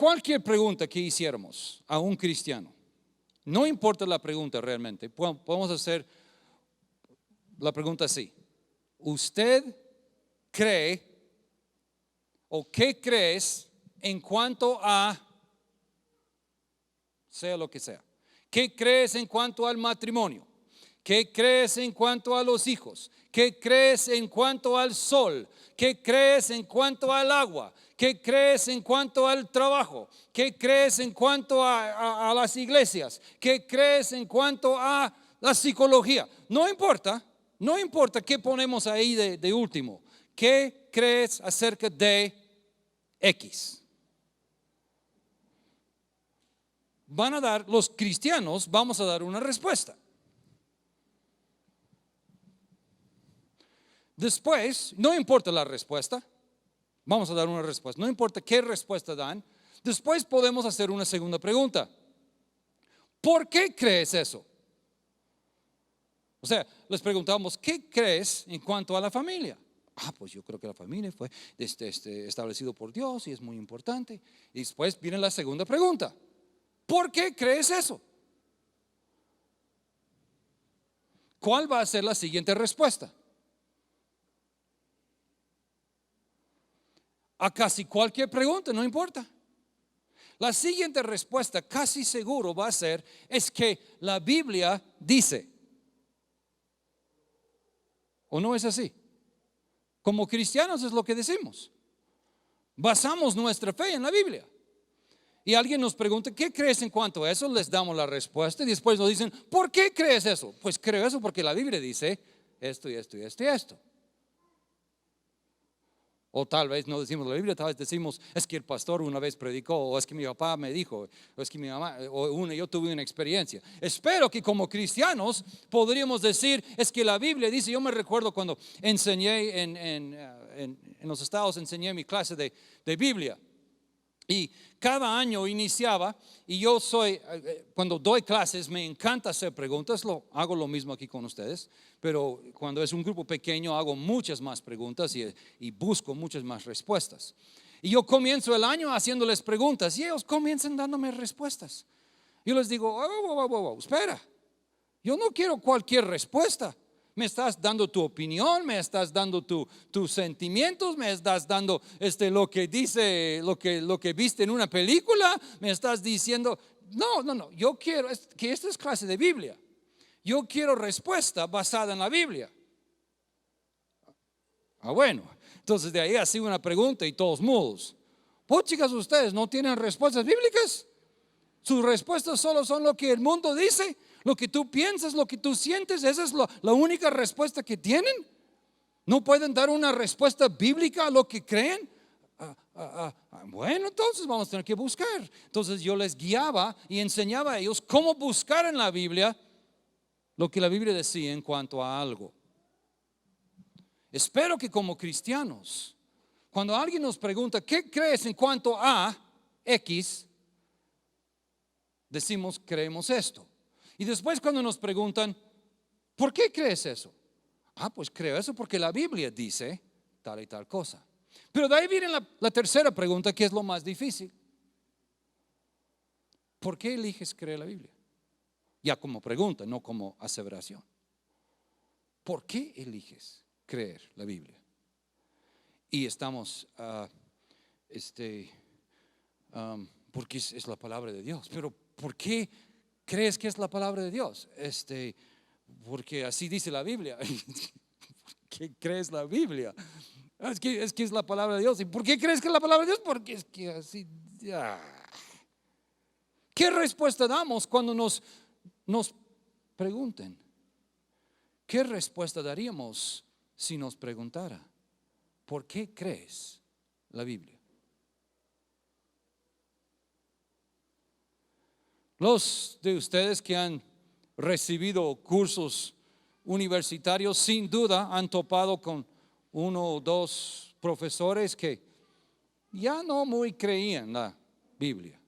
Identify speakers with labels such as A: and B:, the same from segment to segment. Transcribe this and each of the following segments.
A: cualquier pregunta que hiciéramos a un cristiano, no importa la pregunta realmente, podemos hacer la pregunta así: ¿usted cree o qué crees en cuanto a, sea lo que sea? ¿Qué crees en cuanto al matrimonio? ¿Qué crees en cuanto a los hijos? ¿Qué crees en cuanto al sol? ¿Qué crees en cuanto al agua? ¿Qué crees en cuanto al trabajo? ¿Qué crees en cuanto a las iglesias? ¿Qué crees en cuanto a la psicología? No importa, no importa qué ponemos ahí de último. ¿Qué crees acerca de X? Van a dar, los cristianos vamos a dar una respuesta. Después, no importa la respuesta, vamos a dar una respuesta. No importa qué respuesta dan. Después podemos hacer una segunda pregunta: ¿por qué crees eso? O sea, les preguntamos: ¿qué crees en cuanto a la familia? Pues yo creo que la familia fue establecido por Dios y es muy importante. Y después viene la segunda pregunta: ¿por qué crees eso? ¿Cuál va a ser la siguiente respuesta? A casi cualquier pregunta, no importa. La siguiente respuesta casi seguro va a ser: es que la Biblia dice. ¿O no es así? Como cristianos es lo que decimos. Basamos nuestra fe en la Biblia. Y alguien nos pregunta: ¿qué crees en cuanto a eso? Les damos la respuesta y después nos dicen: ¿por qué crees eso? Pues creo eso porque la Biblia dice esto y esto y esto y esto. O tal vez no decimos la Biblia, tal vez decimos: es que el pastor una vez predicó, o es que mi papá me dijo, o es que mi mamá, o yo tuve una experiencia. Espero que como cristianos podríamos decir: es que la Biblia dice. Yo me recuerdo cuando enseñé en los Estados, enseñé mi clase de Biblia. Y cada año iniciaba, y yo cuando doy clases me encanta hacer preguntas. Hago lo mismo aquí con ustedes, pero cuando es un grupo pequeño hago muchas más preguntas y busco muchas más respuestas. Y yo comienzo el año haciéndoles preguntas y ellos comienzan dándome respuestas. Yo les digo: espera, yo no quiero cualquier respuesta. Me estás dando tu opinión, me estás dando tus sentimientos, me estás dando lo que dice, lo que viste en una película, me estás diciendo. No, yo quiero que esta es clase de Biblia. Yo quiero respuesta basada en la Biblia. Bueno, entonces de ahí así una pregunta y todos mudos. Pues chicas, ustedes no tienen respuestas bíblicas. Sus respuestas solo son lo que el mundo dice, lo que tú piensas, lo que tú sientes. Esa es la única respuesta que tienen. No pueden dar una respuesta bíblica a lo que creen. Bueno, entonces vamos a tener que buscar. Entonces yo les guiaba y enseñaba a ellos cómo buscar en la Biblia lo que la Biblia decía en cuanto a algo. Espero que como cristianos, cuando alguien nos pregunta: ¿qué crees en cuanto a X? Decimos: creemos esto. Y después cuando nos preguntan: ¿por qué crees eso? Pues creo eso porque la Biblia dice tal y tal cosa. Pero de ahí viene la tercera pregunta, que es lo más difícil. ¿Por qué eliges creer la Biblia? Ya como pregunta, no como aseveración. ¿Por qué eliges creer la Biblia? Y estamos porque es la palabra de Dios. Pero ¿por qué crees que es la palabra de Dios? Porque así dice la Biblia. ¿Por qué crees la Biblia? Es que es la palabra de Dios. ¿Y por qué crees que es la palabra de Dios? Porque es que así. ¿Qué respuesta damos cuando nos pregunten? ¿Qué respuesta daríamos si nos preguntara: ¿por qué crees la Biblia? Los de ustedes que han recibido cursos universitarios sin duda han topado con uno o dos profesores que ya no muy creían la Biblia.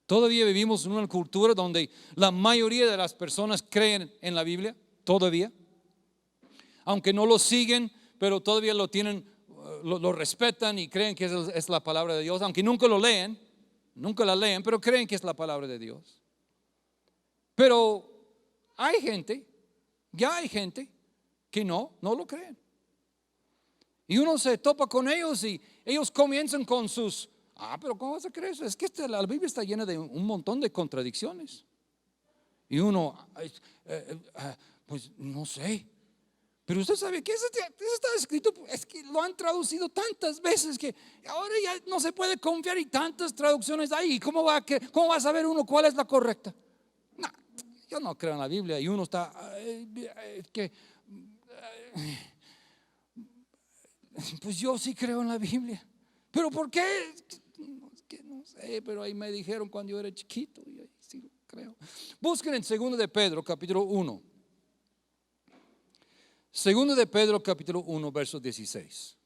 A: Todavía vivimos en una cultura donde la mayoría de las personas creen en la Biblia, todavía. Aunque no lo siguen, pero todavía lo tienen, lo respetan y creen que es la palabra de Dios, aunque nunca lo leen. nunca la leen, pero creen que es la palabra de Dios. Pero hay gente, ya hay gente que no lo creen. Y uno se topa con ellos y ellos comienzan con sus, pero ¿cómo vas a creer eso? Es que la Biblia está llena de un montón de contradicciones. Y uno, pues no sé. Pero usted sabe que eso está escrito, es que lo han traducido tantas veces que ahora ya no se puede confiar y tantas traducciones hay. ¿Cómo va a saber uno cuál es la correcta? No, yo no creo en la Biblia y uno está pues yo sí creo en la Biblia. ¿Pero por qué? Es que no sé, pero ahí me dijeron cuando yo era chiquito y ahí sí lo creo. Busquen en 2 de Pedro, capítulo 1. 2 de Pedro, capítulo 1, verso 16.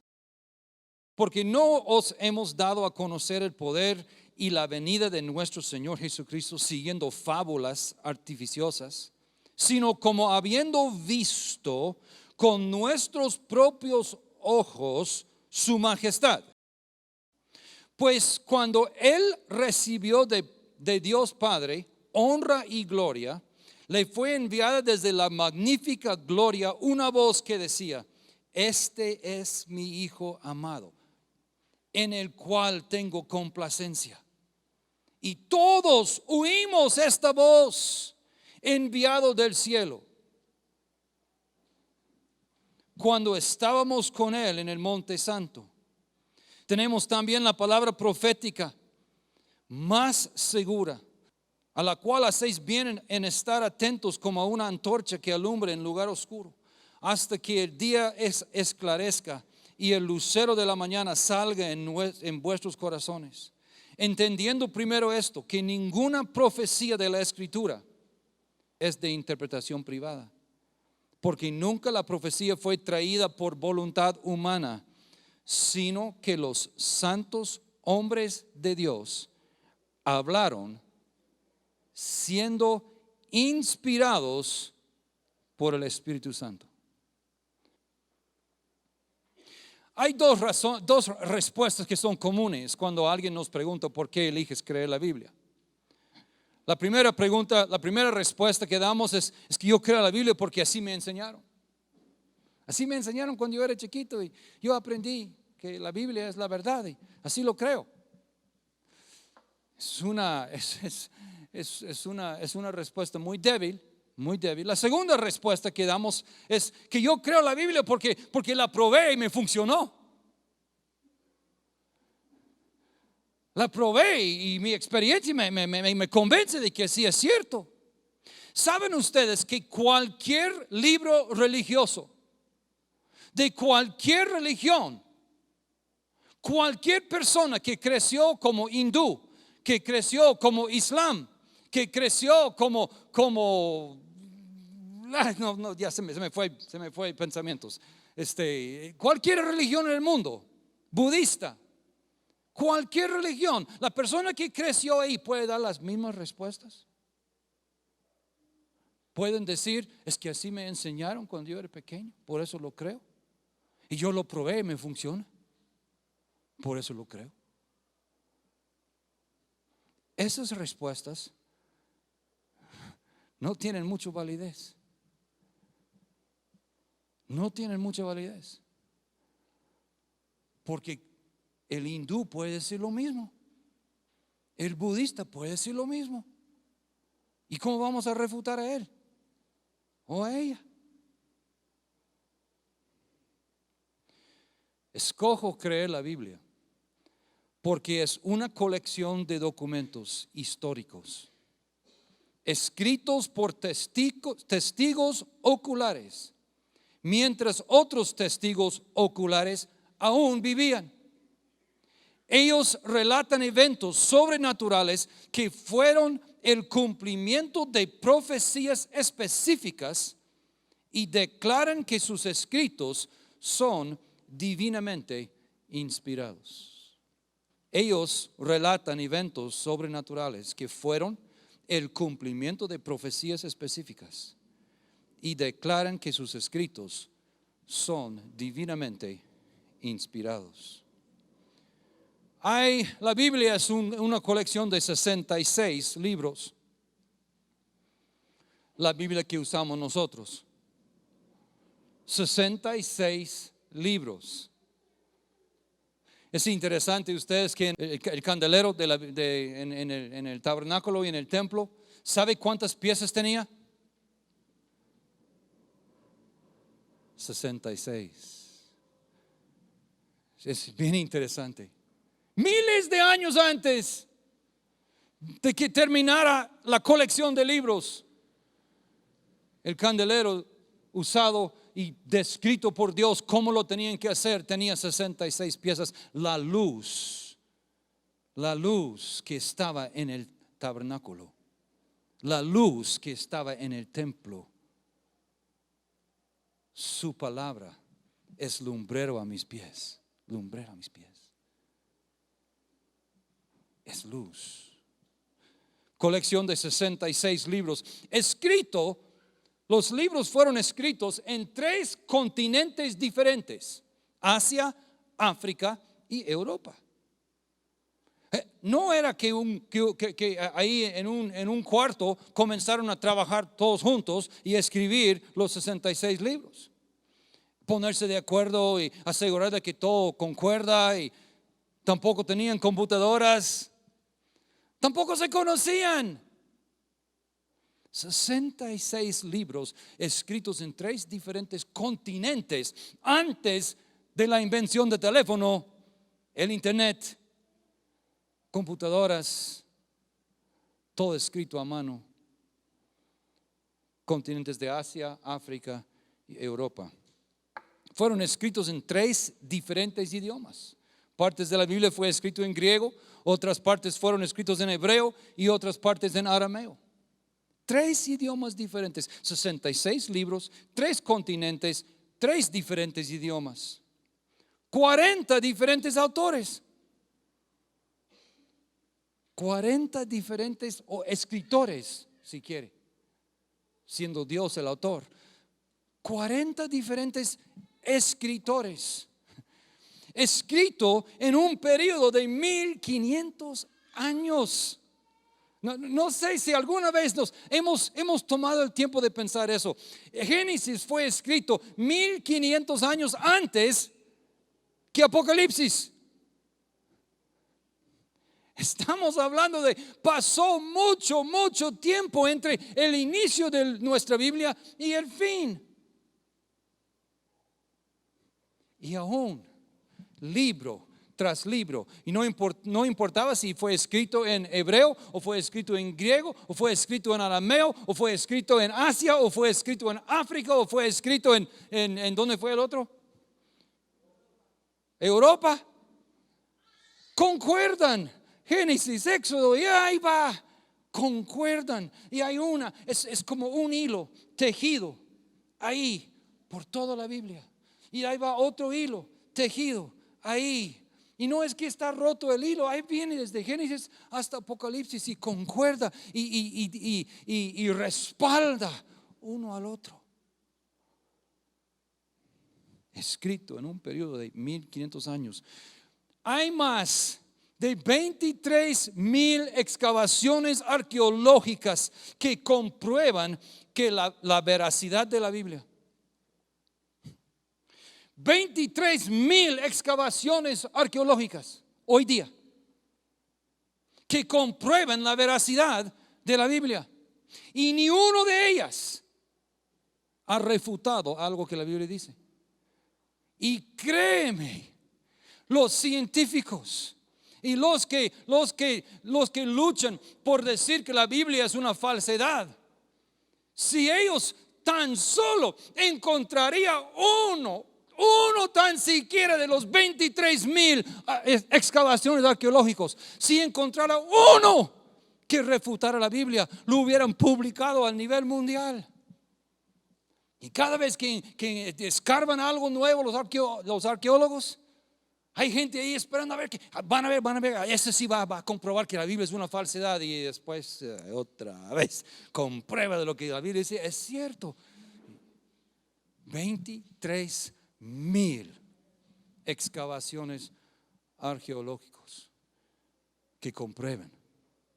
A: Porque no os hemos dado a conocer el poder y la venida de nuestro Señor Jesucristo siguiendo fábulas artificiosas, sino como habiendo visto con nuestros propios ojos su majestad. Pues cuando Él recibió de Dios Padre honra y gloria, le fue enviada desde la magnífica gloria una voz que decía: este es mi Hijo amado, en el cual tengo complacencia. Y todos oímos esta voz enviado del cielo cuando estábamos con Él en el Monte Santo. Tenemos también la palabra profética más segura, a la cual hacéis bien en estar atentos como a una antorcha que alumbra en lugar oscuro, hasta que el día esclarezca y el lucero de la mañana salga en vuestros corazones. Entendiendo primero esto, que ninguna profecía de la Escritura es de interpretación privada, porque nunca la profecía fue traída por voluntad humana, sino que los santos hombres de Dios hablaron siendo inspirados por el Espíritu Santo. Hay dos respuestas que son comunes cuando alguien nos pregunta por qué eliges creer la Biblia. La primera respuesta que damos es que yo creo la Biblia porque así me enseñaron. Así me enseñaron cuando yo era chiquito y yo aprendí que la Biblia es la verdad y así lo creo. Es una respuesta muy débil, muy débil. La segunda respuesta que damos es que yo creo la Biblia porque la probé y me funcionó. La probé y mi experiencia me convence de que sí es cierto. ¿Saben ustedes que cualquier libro religioso de cualquier religión, cualquier persona que creció como hindú, que creció como islam, que creció como ya se me fue pensamientos, cualquier religión en el mundo, budista, cualquier religión, la persona que creció ahí puede dar las mismas respuestas. Pueden decir: es que así me enseñaron cuando yo era pequeño, por eso lo creo. Y yo lo probé y me funciona, por eso lo creo. Esas respuestas no tienen mucha validez. No tienen mucha validez. Porque el hindú puede decir lo mismo. El budista puede decir lo mismo. ¿Y cómo vamos a refutar a él o a ella? Escojo creer la Biblia porque es una colección de documentos históricos escritos por testigos oculares, mientras otros testigos oculares aún vivían. Ellos relatan eventos sobrenaturales que fueron el cumplimiento de profecías específicas y declaran que sus escritos son divinamente inspirados. Ellos relatan eventos sobrenaturales que fueron el cumplimiento de profecías específicas y declaran que sus escritos son divinamente inspirados. La Biblia es una colección de 66 libros. La Biblia que usamos nosotros. 66 libros. Es interesante ustedes que el candelero en el tabernáculo y en el templo, ¿sabe cuántas piezas tenía? 66. Es bien interesante. Miles de años antes de que terminara la colección de libros, el candelero usado y descrito por Dios cómo lo tenían que hacer tenía 66 piezas. La luz que estaba en el tabernáculo, la luz que estaba en el templo, su palabra es lumbrero a mis pies, lumbrero a mis pies. Es luz. Colección de 66 libros. Los libros fueron escritos en 3 continentes diferentes: Asia, África y Europa. No era que ahí en un cuarto comenzaron a trabajar todos juntos y escribir los 66 libros. Ponerse de acuerdo y asegurar de que todo concuerda, y tampoco tenían computadoras, tampoco se conocían. 66 libros escritos en 3 diferentes continentes antes de la invención del teléfono, el internet, computadoras, todo escrito a mano. Continentes de Asia, África y Europa. Fueron escritos en 3 diferentes idiomas. Partes de la Biblia fue escrito en griego, otras partes fueron escritos en hebreo y otras partes en arameo. 3 idiomas diferentes, 66 libros, 3 continentes, 3 diferentes idiomas, 40 diferentes autores, 40 diferentes escritores, si quiere, siendo Dios el autor. 40 diferentes escritores, escrito en un periodo de 1500 años. No sé si alguna vez hemos tomado el tiempo de pensar eso. Génesis fue escrito 1500 años antes que Apocalipsis. Estamos hablando de pasó mucho tiempo entre el inicio de nuestra Biblia y el fin. Y aún libro tras libro, y no importaba si fue escrito en hebreo o fue escrito en griego o fue escrito en arameo o fue escrito en Asia o fue escrito en África o fue escrito en ¿dónde fue el otro? Europa. Concuerdan. Génesis, Éxodo, y ahí va, concuerdan. Y hay es como un hilo tejido ahí por toda la Biblia. Y ahí va otro hilo tejido ahí. Y no es que está roto el hilo, ahí viene desde Génesis hasta Apocalipsis y concuerda y respalda uno al otro. Escrito en un periodo de 1500 años. Hay más de 23,000 excavaciones arqueológicas que comprueban que la veracidad de la Biblia. 23,000 excavaciones arqueológicas hoy día que comprueban la veracidad de la Biblia, y ni uno de ellas ha refutado algo que la Biblia dice. Y créeme, los científicos y los que luchan por decir que la Biblia es una falsedad, si ellos tan solo encontraría uno tan siquiera de los 23,000 excavaciones arqueológicas, si encontrara uno que refutara la Biblia, lo hubieran publicado a nivel mundial. Y cada vez que escarban algo nuevo los arqueólogos, hay gente ahí esperando a ver que van a ver, ese sí va a comprobar que la Biblia es una falsedad, y después otra vez comprueba de lo que la Biblia dice es cierto. 23,000 excavaciones arqueológicas. que comprueben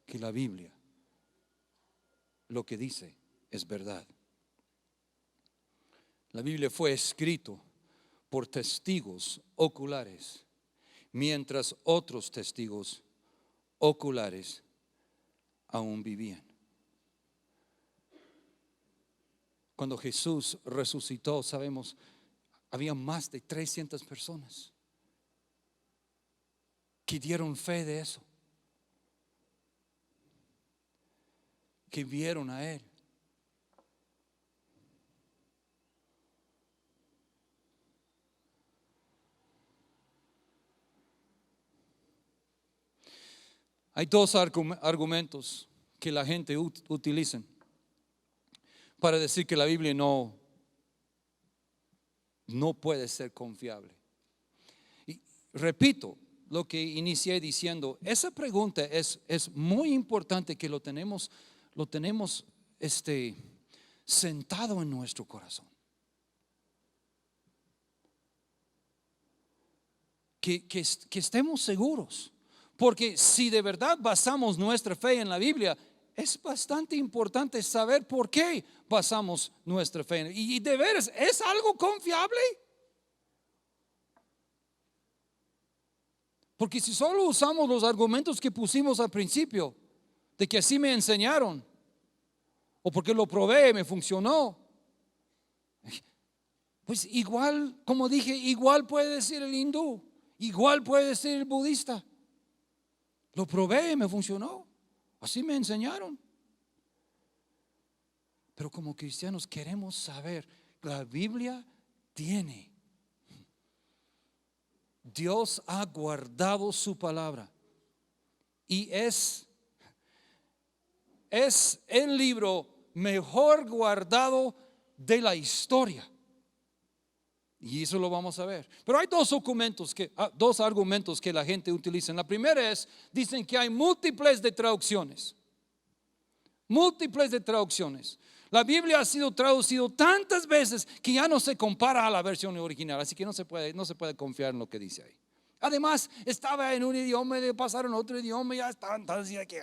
A: que la Biblia, lo que dice, es verdad. La Biblia fue escrito por testigos oculares, mientras otros testigos oculares aún vivían. Cuando Jesús resucitó, sabemos, había más de 300 personas que dieron fe de eso, que vieron a Él. Hay dos argumentos que la gente utiliza para decir que la Biblia no puede ser confiable. Y repito lo que inicié diciendo, esa pregunta es muy importante, que lo tenemos sentado en nuestro corazón. Que estemos seguros. Porque si de verdad basamos nuestra fe en la Biblia, es bastante importante saber por qué basamos nuestra fe en ella. Y de veras, ¿es algo confiable? Porque si solo usamos los argumentos que pusimos al principio, de que así me enseñaron, o porque lo probé, me funcionó, pues igual, como dije, igual puede decir el hindú, igual puede decir el budista. Lo probé y me funcionó. Así me enseñaron. Pero como cristianos queremos saber, la Biblia tiene. Dios ha guardado su palabra. Y es el libro mejor guardado de la historia. Y eso lo vamos a ver. Pero hay dos argumentos que la gente utiliza. La primera es, dicen que hay múltiples de traducciones. Múltiples de traducciones. La Biblia ha sido traducido tantas veces que ya no se compara a la versión original. Así que no se puede confiar en lo que dice ahí. Además, estaba en un idioma y pasaron a otro idioma y ya estaban tan así que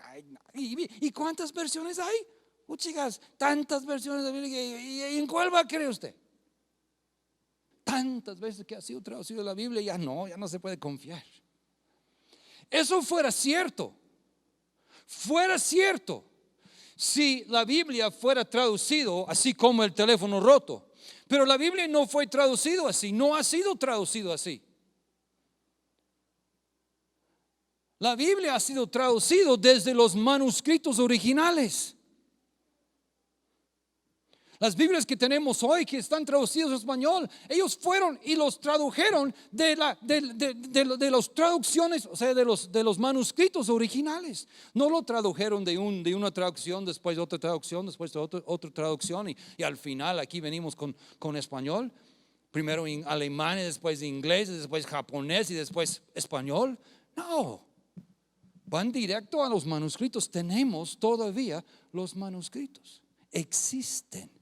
A: ¿y cuántas versiones hay? Chicas, tantas versiones de Biblia. ¿Y en cuál va a creer usted? Tantas veces que ha sido traducido la Biblia, ya no se puede confiar. Eso fuera cierto si la Biblia fuera traducido así como el teléfono roto. Pero la Biblia no fue traducido así, no ha sido traducido así. La Biblia ha sido traducido desde los manuscritos originales. Las Biblias que tenemos hoy, que están traducidos en español, ellos fueron y los tradujeron de las traducciones, o sea, de los manuscritos originales. No lo tradujeron de una traducción, después de otra traducción, después de otra traducción, y al final aquí venimos con español. Primero en alemán, después inglés, después japonés y después español. No, van directo a los manuscritos. Tenemos todavía los manuscritos. Existen.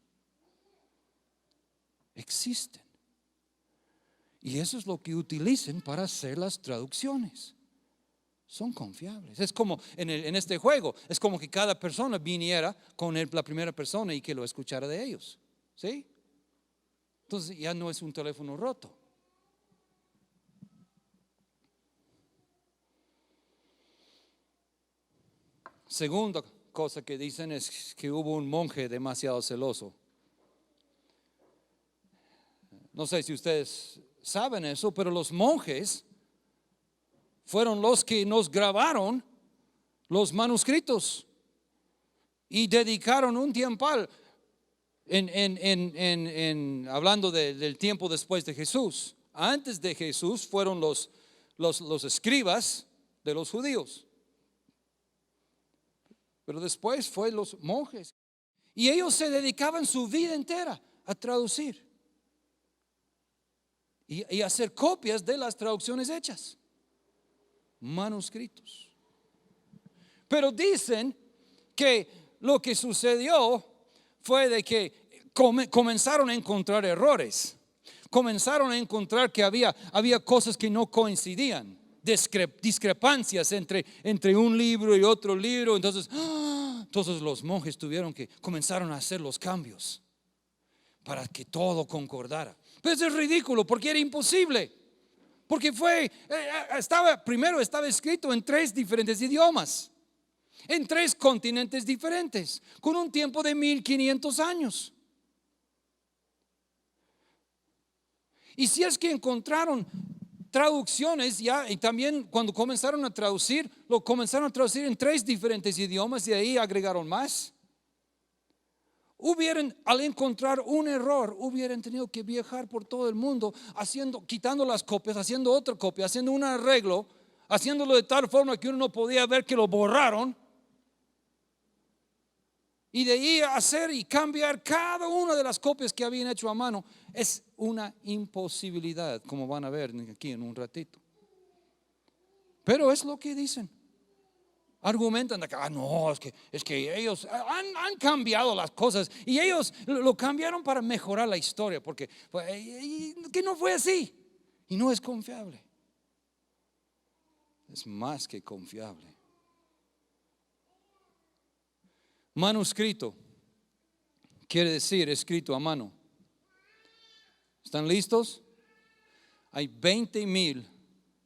A: Y eso es lo que utilizan para hacer las traducciones. Son confiables. Es como en este juego, es como que cada persona viniera con la primera persona y que lo escuchara de ellos. ¿Sí? Entonces ya no es un teléfono roto. Segunda cosa que dicen es que hubo un monje demasiado celoso. No sé si ustedes saben eso, pero los monjes fueron los que nos grabaron los manuscritos y dedicaron un tiempo hablando del tiempo después de Jesús. Antes de Jesús fueron los escribas de los judíos, pero después fue los monjes, y ellos se dedicaban su vida entera a traducir y hacer copias de las traducciones hechas, manuscritos. Pero dicen que lo que sucedió fue de que comenzaron a encontrar errores, comenzaron a encontrar que había cosas que no coincidían. discrepancias entre un libro y otro libro. Entonces todos los monjes comenzaron a hacer los cambios para que todo concordara. Pero eso es ridículo porque era imposible. Porque primero estaba escrito en 3 diferentes idiomas, en 3 continentes diferentes, con un tiempo de 1500 años. Y si es que encontraron traducciones ya, y también cuando comenzaron a traducir, lo comenzaron a traducir en 3 diferentes idiomas y ahí agregaron más. Al encontrar un error, hubieran tenido que viajar por todo el mundo quitando las copias, haciendo otra copia, haciendo un arreglo, haciéndolo de tal forma que uno no podía ver que lo borraron. Y de ahí hacer y cambiar cada una de las copias que habían hecho a mano es una imposibilidad, como van a ver aquí en un ratito. Pero es lo que dicen. Argumentan de que no, es que ellos han cambiado las cosas y ellos lo cambiaron para mejorar la historia, porque que no fue así y no es confiable. Es más que confiable. Manuscrito quiere decir escrito a mano. ¿Están listos? Hay 20,000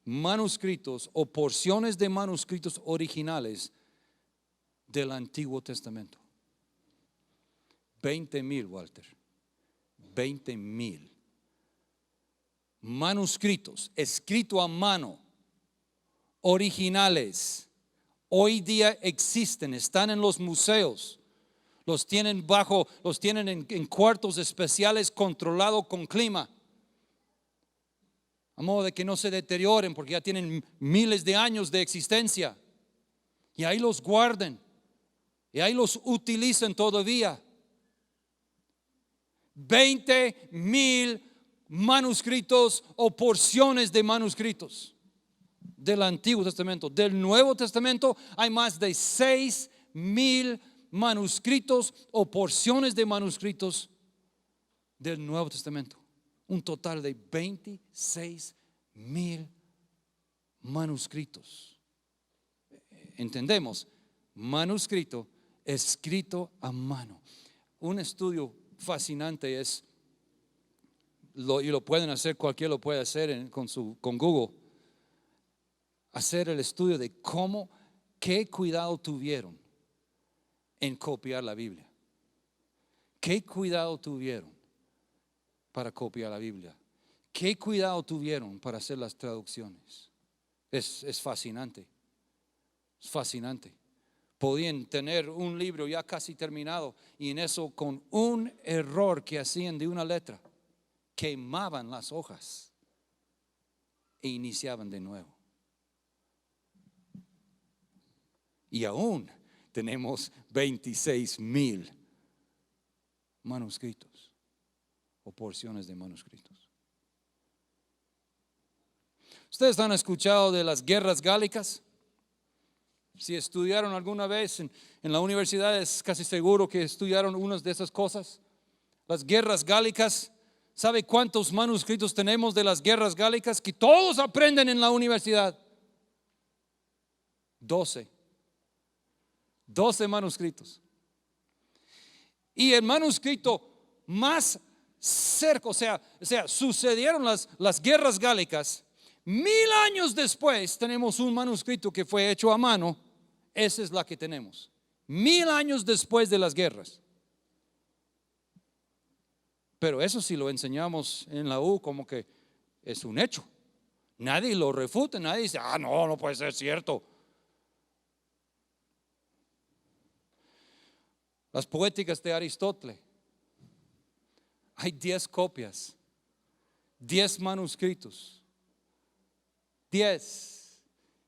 A: manuscritos o porciones de manuscritos originales del Antiguo Testamento. 20,000, Walter. 20,000 manuscritos escritos a mano, originales. Hoy día existen, están en los museos, los tienen en cuartos especiales controlados con clima, a modo de que no se deterioren, porque ya tienen miles de años de existencia. Y ahí los guarden, y ahí los utilizan todavía. 20,000 manuscritos o porciones de manuscritos del Antiguo Testamento. Del Nuevo Testamento hay más de 6,000 manuscritos o porciones de manuscritos del Nuevo Testamento. Un total de 26,000 manuscritos. Entendemos, manuscrito escrito a mano. Un estudio fascinante es, y lo pueden hacer, cualquiera lo puede hacer con Google, hacer el estudio de qué cuidado tuvieron en copiar la Biblia. ¿Qué cuidado tuvieron para copiar la Biblia? ¿Qué cuidado tuvieron para hacer las traducciones? Es fascinante. Es fascinante. Podían tener un libro ya casi terminado y en eso, con un error que hacían de una letra, quemaban las hojas e iniciaban de nuevo. Y aún tenemos 26,000 manuscritos o porciones de manuscritos. ¿Ustedes han escuchado de las guerras gálicas? Si estudiaron alguna vez en la universidad, es casi seguro que estudiaron unas de esas cosas. Las guerras gálicas. ¿Sabe cuántos manuscritos tenemos de las guerras gálicas que todos aprenden en la universidad? 12 manuscritos. Y el manuscrito más cerca, o sea, sucedieron las guerras gálicas. 1000 años después tenemos un manuscrito que fue hecho a mano. Esa es la que tenemos. 1000 años después de las guerras. Pero eso sí lo enseñamos en la U como que es un hecho. Nadie lo refuta, nadie dice, no puede ser cierto. Las poéticas de Aristóteles, hay 10 copias, 10 manuscritos. 10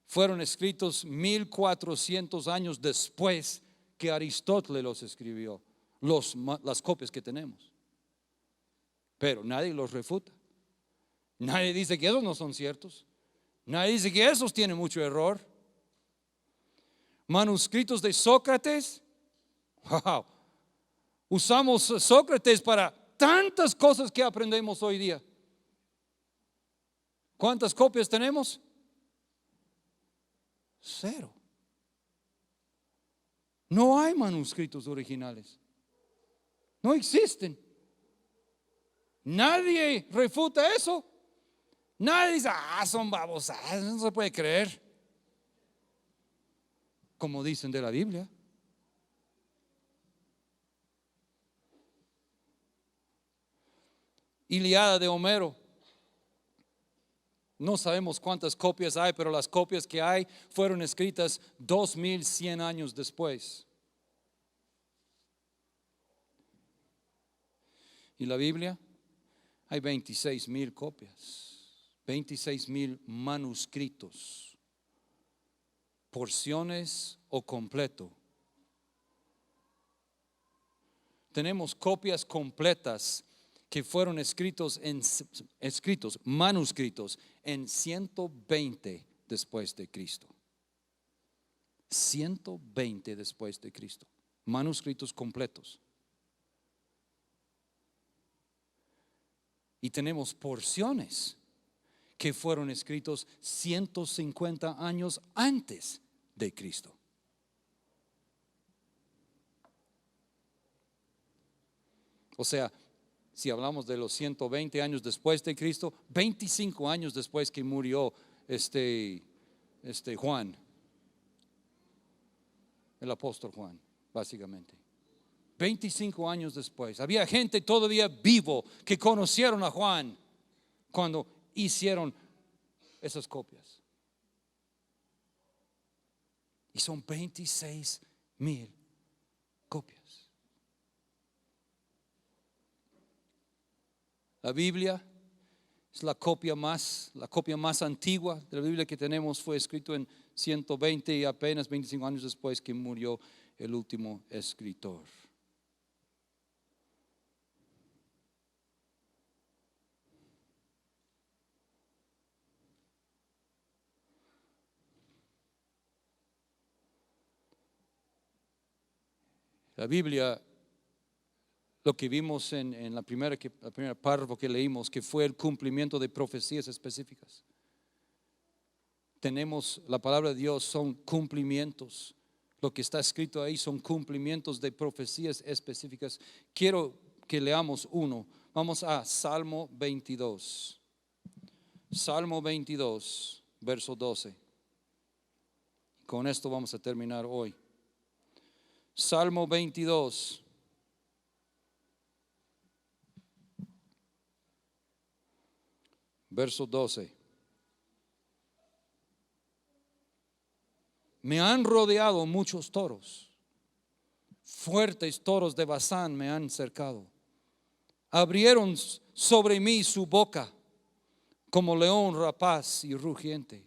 A: fueron escritos 1400 años después que Aristóteles los escribió, las copias que tenemos. Pero nadie los refuta. Nadie dice que esos no son ciertos. Nadie dice que esos tienen mucho error. Manuscritos de Sócrates. Wow. Usamos Sócrates para tantas cosas que aprendemos hoy día. ¿Cuántas copias tenemos? Cero. No hay manuscritos originales. No existen. Nadie refuta eso. Nadie dice, son babosadas, no se puede creer. Como dicen de la Biblia. Ilíada de Homero. No sabemos cuántas copias hay, pero las copias que hay fueron escritas 2100 años después. Y la Biblia, hay 26,000 copias, 26,000 manuscritos, porciones o completo. Tenemos copias completas que fueron manuscritos en 120 después de Cristo. 120 después de Cristo. Manuscritos completos. Y tenemos porciones que fueron escritos 150 años antes de Cristo. O sea, si hablamos de los 120 años después de Cristo, 25 años después que murió Juan, el apóstol Juan, básicamente. 25 años después, había gente todavía vivo que conocieron a Juan cuando hicieron esas copias. Y son 26,000 copias. La Biblia es la copia más antigua de la Biblia que tenemos. Fue escrito en 120 y apenas 25 años después que murió el último escritor. La Biblia, lo que vimos en la primera párrafo que leímos, que fue el cumplimiento de profecías específicas. Tenemos la palabra de Dios, son cumplimientos. Lo que está escrito ahí son cumplimientos de profecías específicas. Quiero que leamos uno. Vamos a Salmo 22. Salmo 22, verso 12. Con esto vamos a terminar hoy. Salmo 22. Verso 12. Me han rodeado muchos toros, fuertes toros de Basán me han cercado. Abrieron sobre mí su boca como león rapaz y rugiente.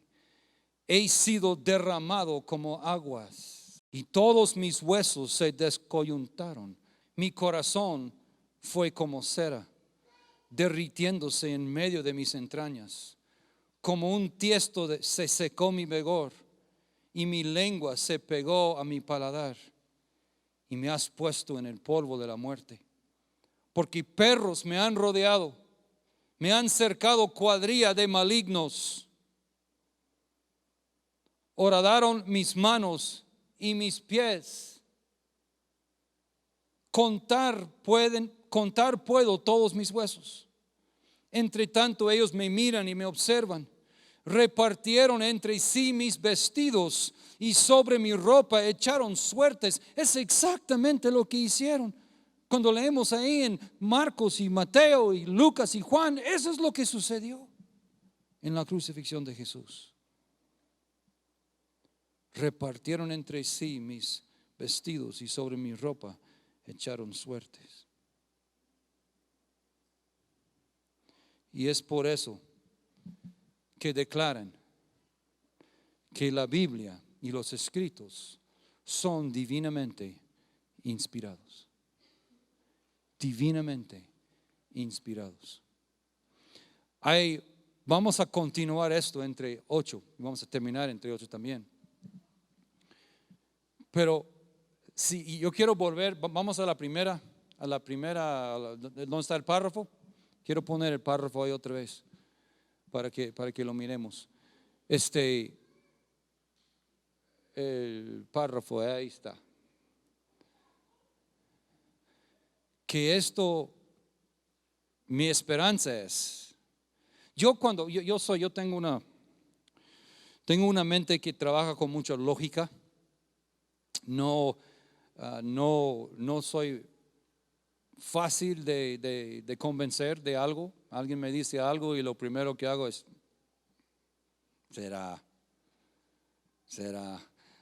A: He sido derramado como aguas y todos mis huesos se descoyuntaron. Mi corazón fue como cera, derritiéndose en medio de mis entrañas. Como un tiesto se secó mi vigor y mi lengua se pegó a mi paladar. Y me has puesto en el polvo de la muerte. Porque perros me han rodeado, me han cercado cuadrilla de malignos. Horadaron mis manos y mis pies. Contar puedo todos mis huesos. Entre tanto ellos me miran y me observan. Repartieron entre sí mis vestidos y sobre mi ropa echaron suertes. Es exactamente lo que hicieron. Cuando leemos ahí en Marcos y Mateo y Lucas y Juan, eso es lo que sucedió en la crucifixión de Jesús. Repartieron entre sí mis vestidos y sobre mi ropa echaron suertes. Y es por eso que declaran que la Biblia y los escritos son divinamente inspirados. Divinamente inspirados. Vamos a continuar esto entre 8. Vamos a terminar entre 8 también. Pero si yo quiero volver, vamos a la primera, ¿dónde está el párrafo? Quiero poner el párrafo ahí otra vez para que lo miremos. el párrafo, ahí está. Que esto, mi esperanza es, yo tengo una mente que trabaja con mucha lógica. No soy fácil de convencer de algo. Alguien me dice algo y lo primero que hago es, será.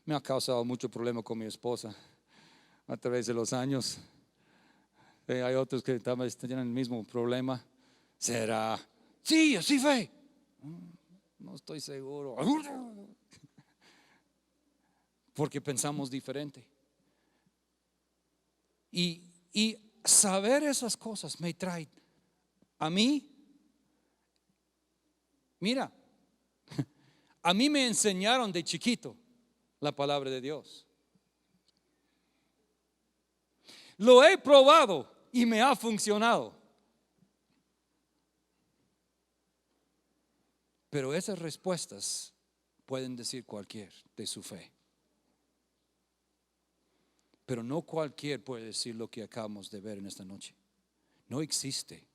A: Me ha causado mucho problema con mi esposa a través de los años. Hay otros que también tienen el mismo problema. ¿Será? Sí, así fue. No estoy seguro. Porque pensamos diferente. Y saber esas cosas me trae a mí. Mira, a mí me enseñaron de chiquito la palabra de Dios. Lo he probado y me ha funcionado. Pero esas respuestas pueden decir cualquier de su fe. Pero no cualquier puede decir lo que acabamos de ver en esta noche. No existe.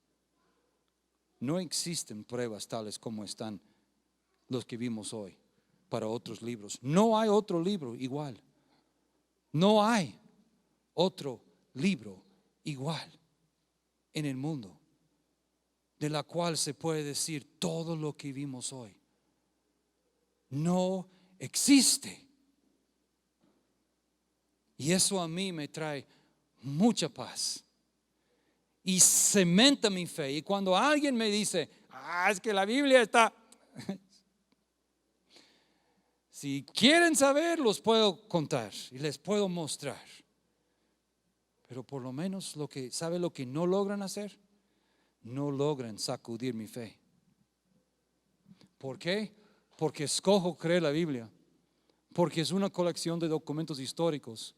A: No existen pruebas tales como están los que vimos hoy para otros libros. No hay otro libro igual. No hay otro libro igual en el mundo de la cual se puede decir todo lo que vimos hoy. No existe. Y eso a mí me trae mucha paz y cementa mi fe. Y cuando alguien me dice, es que la Biblia está... Si quieren saber, los puedo contar y les puedo mostrar. Pero por lo menos ¿sabe lo que no logran hacer? No logran sacudir mi fe. ¿Por qué? Porque escojo creer la Biblia. Porque es una colección de documentos históricos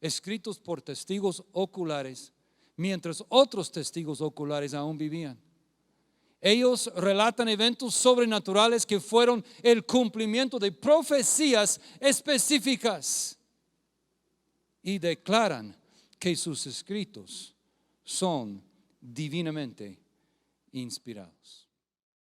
A: escritos por testigos oculares, mientras otros testigos oculares aún vivían. Ellos relatan eventos sobrenaturales que fueron el cumplimiento de profecías específicas y declaran que sus escritos son divinamente inspirados.